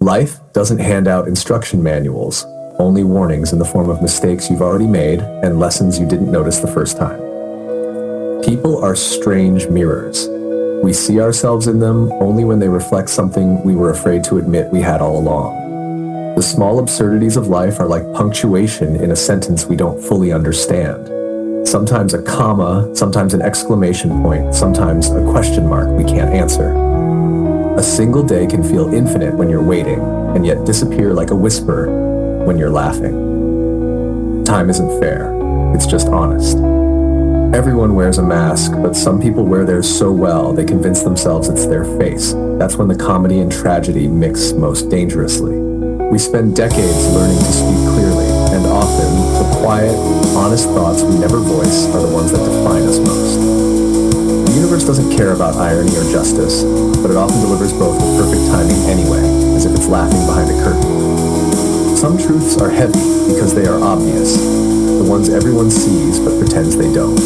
Life doesn't hand out instruction manuals, only warnings in the form of mistakes you've already made and lessons you didn't notice the first time. People are strange mirrors. We see ourselves in them only when they reflect something we were afraid to admit we had all along. The small absurdities of life are like punctuation in a sentence we don't fully understand. Sometimes a comma, sometimes an exclamation point, sometimes a question mark we can't answer. A single day can feel infinite when you're waiting, and yet disappear like a whisper when you're laughing. Time isn't fair, it's just honest. Everyone wears a mask, but some people wear theirs so well they convince themselves it's their face. That's when the comedy and tragedy mix most dangerously. We spend decades learning to speak clearly, and often the quiet, honest thoughts we never voice are the ones that define us most. The universe doesn't care about irony or justice, but it often delivers both with perfect timing anyway, as if it's laughing behind a curtain. Some truths are heavy because they are obvious, the ones everyone sees but pretends they don't.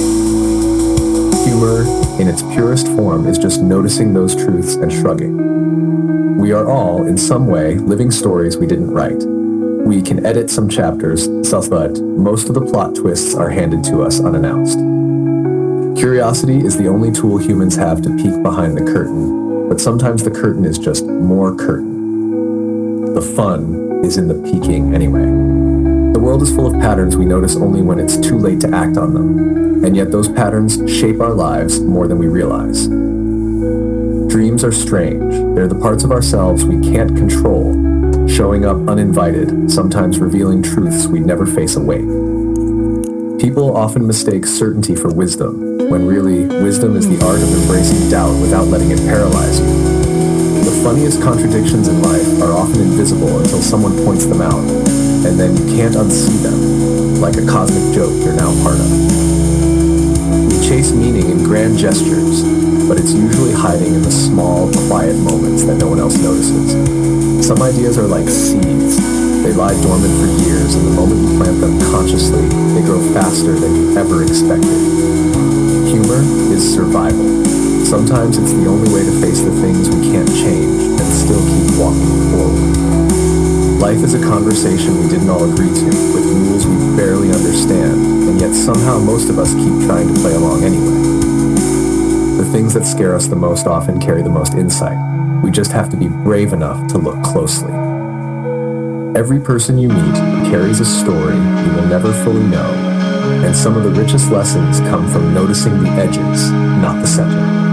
Humor, in its purest form, is just noticing those truths and shrugging. We are all, in some way, living stories we didn't write. We can edit some chapters, but most of the plot twists are handed to us unannounced. Curiosity is the only tool humans have to peek behind the curtain, but sometimes the curtain is just more curtain. The fun is in the peeking anyway. The world is full of patterns we notice only when it's too late to act on them, and yet those patterns shape our lives more than we realize. Dreams are strange. They're the parts of ourselves we can't control, showing up uninvited, sometimes revealing truths we'd never face awake. People often mistake certainty for wisdom, when really, wisdom is the art of embracing doubt without letting it paralyze you. The funniest contradictions in life are often invisible until someone points them out, and then you can't unsee them, like a cosmic joke you're now part of. We chase meaning in grand gestures, but it's usually hiding in the small, quiet moments that no one else notices. Some ideas are like seeds. They lie dormant for years, and the moment you plant them consciously, they grow faster than you ever expected. Humor is survival. Sometimes it's the only way to face the things we can't change and still keep walking forward. Life is a conversation we didn't all agree to, with rules we barely understand, and yet somehow most of us keep trying to play along anyway. The things that scare us the most often carry the most insight. We just have to be brave enough to look closely. Every person you meet carries a story you will never fully know, and some of the richest lessons come from noticing the edges, not the center.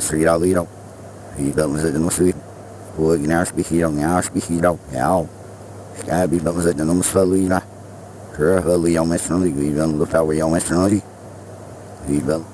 Freedom, he comes at the street. Would you now speak he don't now speak he don't now. Scabby comes at the Numusfalina. Curly on my friendly, we don't look how we on my friendly. We will.